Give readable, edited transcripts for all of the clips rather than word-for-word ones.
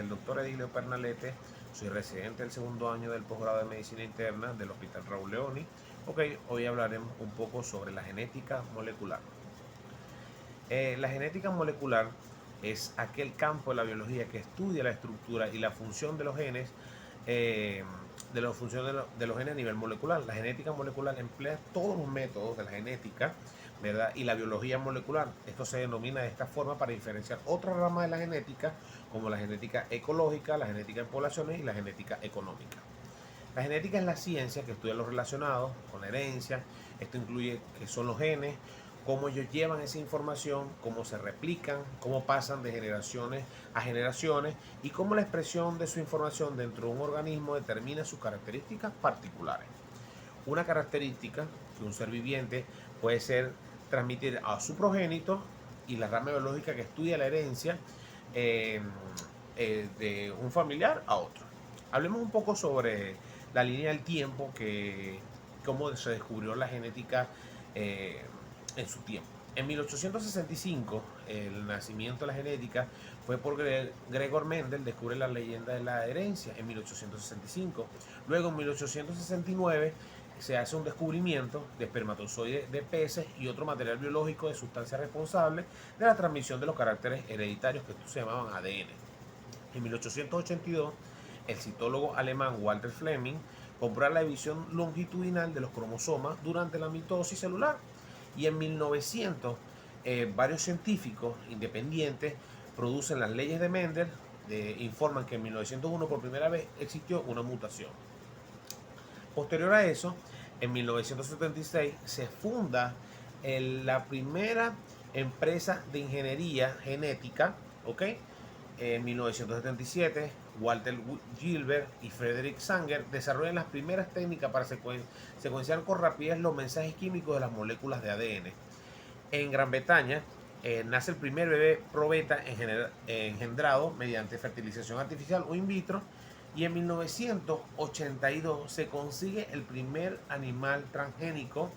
el doctor Edilio Pernalete, soy residente del segundo año del posgrado de Medicina Interna del Hospital Raúl Leoni. Ok, hoy hablaremos un poco sobre la genética molecular. La genética molecular es aquel campo de la biología que estudia la estructura y la función de los genes, de los genes a nivel molecular. La genética molecular emplea todos los métodos de la genética, ¿verdad? Y la biología molecular. Esto se denomina de esta forma para diferenciar otras ramas de la genética, como la genética ecológica, la genética en poblaciones y la genética económica. La genética es la ciencia que estudia los relacionados con la herencia. Esto incluye qué son los genes, cómo ellos llevan esa información, cómo se replican, cómo pasan de generaciones a generaciones y cómo la expresión de su información dentro de un organismo determina sus características particulares. Una característica que un ser viviente puede ser transmitir a su progénito, y la rama biológica que estudia la herencia de un familiar a otro. Hablemos un poco sobre la línea del tiempo, cómo se descubrió la genética en su tiempo. En 1865, el nacimiento de la genética fue por Gregor Mendel, descubre la leyenda de la herencia en 1865. Luego, en 1869, se hace un descubrimiento de espermatozoides de peces y otro material biológico de sustancias responsables de la transmisión de los caracteres hereditarios, que estos se llamaban ADN. En 1882, el citólogo alemán Walter Fleming comprueba la división longitudinal de los cromosomas durante la mitosis celular. Y en 1900, varios científicos independientes producen las leyes de Mendel, informan que en 1901 por primera vez existió una mutación. Posterior a eso, en 1976 se funda la primera empresa de ingeniería genética, ¿ok? En 1977, Walter Gilbert y Frederick Sanger desarrollan las primeras técnicas para secuenciar con rapidez los mensajes químicos de las moléculas de ADN. En Gran Bretaña, nace el primer bebé probeta engendrado mediante fertilización artificial o in vitro, y en 1982 se consigue el primer animal transgénico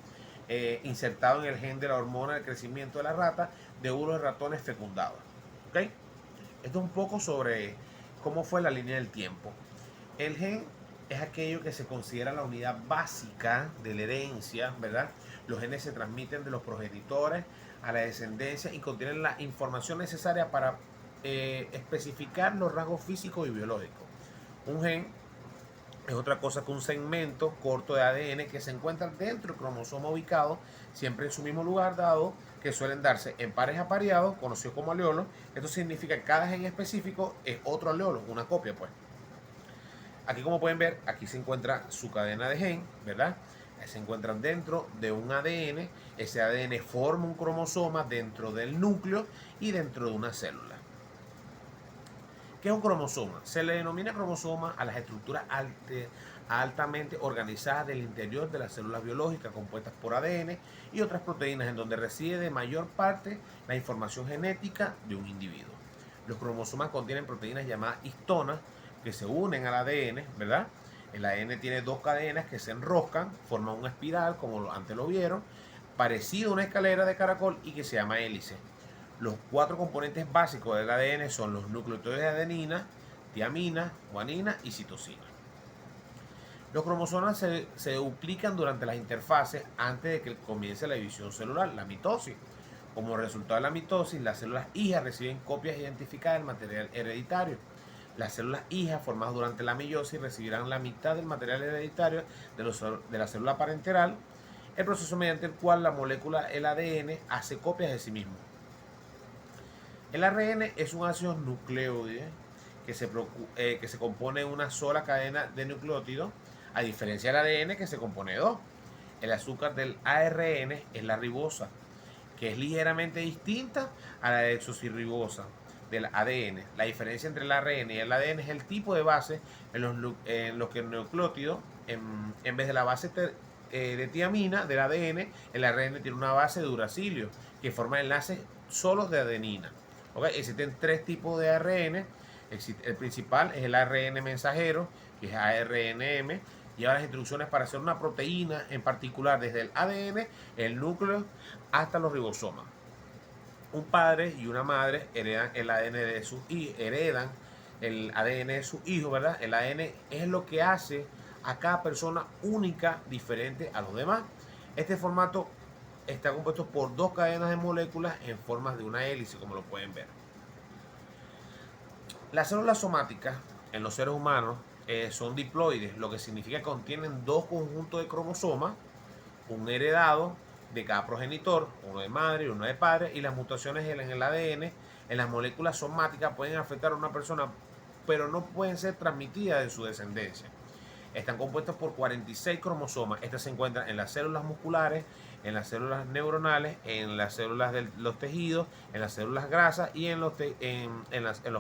insertado en el gen de la hormona del crecimiento de la rata de uno de ratones fecundados. ¿Okay? Esto es un poco sobre cómo fue la línea del tiempo. El gen es aquello que se considera la unidad básica de la herencia, ¿verdad? Los genes se transmiten de los progenitores a la descendencia y contienen la información necesaria para especificar los rasgos físicos y biológicos. Un gen es otra cosa que un segmento corto de ADN que se encuentra dentro del cromosoma ubicado siempre en su mismo lugar, dado que suelen darse en pares apareados, conocidos como aleolos. Esto significa que cada gen específico es otro aleolo, una copia, pues. Aquí, como pueden ver, aquí se encuentra su cadena de gen, ¿verdad? Se encuentran dentro de un ADN. Ese ADN forma un cromosoma dentro del núcleo y dentro de una célula. ¿Qué es un cromosoma? Se le denomina cromosoma a las estructuras altamente organizadas del interior de las células biológicas compuestas por ADN y otras proteínas, en donde reside de mayor parte la información genética de un individuo. Los cromosomas contienen proteínas llamadas histonas que se unen al ADN, ¿verdad? El ADN tiene dos cadenas que se enroscan, forman una espiral, como antes lo vieron, parecido a una escalera de caracol y que se llama hélice. Los cuatro componentes básicos del ADN son los nucleótidos de adenina, tiamina, guanina y citosina. Los cromosomas se duplican durante las interfases antes de que comience la división celular, la mitosis. Como resultado de la mitosis, las células hijas reciben copias identificadas del material hereditario. Las células hijas formadas durante la meiosis recibirán la mitad del material hereditario de la célula parenteral, el proceso mediante el cual la molécula, el ADN, hace copias de sí mismo. El ARN es un ácido nucleóide que se compone de una sola cadena de nucleótidos, a diferencia del ADN que se compone de dos. El azúcar del ARN es la ribosa, que es ligeramente distinta a la desoxirribosa del ADN. La diferencia entre el ARN y el ADN es el tipo de base en los que el nucleótido, en vez de la base de tiamina del ADN, el ARN tiene una base de uracilio que forma enlaces solos de adenina. ¿Okay? Existen tres tipos de ARN. El principal es el ARN mensajero, que es ARNM. Lleva las instrucciones para hacer una proteína en particular, desde el ADN, el núcleo, hasta los ribosomas. Un padre y una madre heredan el ADN de sus hijos, heredan el ADN de su hijo, ¿verdad? El ADN es lo que hace a cada persona única, diferente a los demás. Este formato está compuesto por dos cadenas de moléculas en formas de una hélice, como lo pueden ver. Las células somáticas en los seres humanos son diploides, lo que significa que contienen dos conjuntos de cromosomas, un heredado de cada progenitor, uno de madre y uno de padre, y las mutaciones en el ADN, en las moléculas somáticas, pueden afectar a una persona, pero no pueden ser transmitidas de su descendencia. Están compuestos por 46 cromosomas. Estas se encuentran en las células musculares, en las células neuronales, en las células de los tejidos, en las células grasas y en los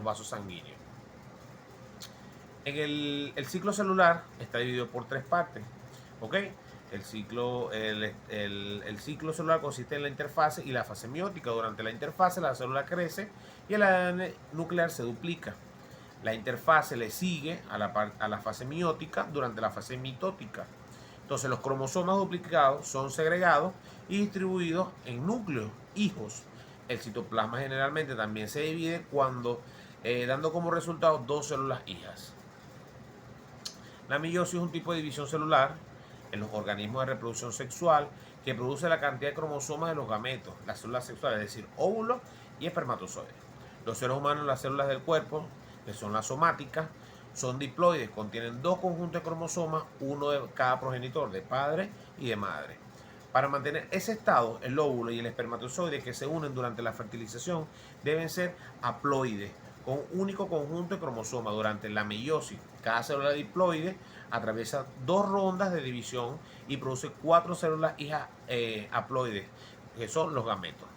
vasos sanguíneos. El ciclo celular está dividido por tres partes. ¿Ok? El ciclo celular consiste en la interfase y la fase miótica. Durante la interfase la célula crece y el ADN nuclear se duplica. La interfase le sigue a la fase miótica durante la fase mitótica. Entonces los cromosomas duplicados son segregados y distribuidos en núcleos hijos. El citoplasma generalmente también se divide dando como resultado dos células hijas. La meiosis es un tipo de división celular en los organismos de reproducción sexual que produce la cantidad de cromosomas de los gametos, las células sexuales, es decir, óvulos y espermatozoides. Los seres humanos, las células del cuerpo, que son las somáticas, son diploides, contienen dos conjuntos de cromosomas, uno de cada progenitor, de padre y de madre. Para mantener ese estado, el óvulo y el espermatozoide que se unen durante la fertilización deben ser haploides, con un único conjunto de cromosomas. Durante la meiosis, cada célula diploide atraviesa dos rondas de división y produce cuatro células hijas haploides, que son los gametos.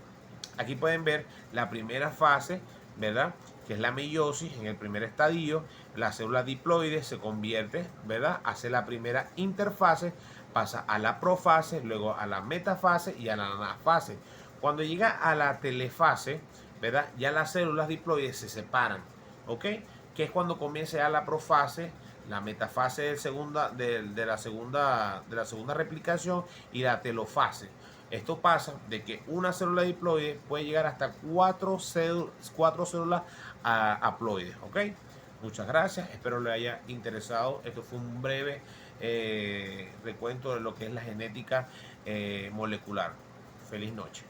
Aquí pueden ver la primera fase, ¿verdad? Que es la meiosis. En el primer estadio, la célula diploide se convierte, ¿verdad? Hace la primera interfase, pasa a la profase, luego a la metafase y a la anafase. Cuando llega a la telefase, ¿verdad? Ya las células diploides se separan, ¿ok? Que es cuando comienza ya la profase, la metafase de la segunda replicación y la telofase. Esto pasa de que una célula diploide puede llegar hasta cuatro células haploides, ¿ok? Muchas gracias, espero les haya interesado. Esto fue un breve recuento de lo que es la genética molecular. Feliz noche.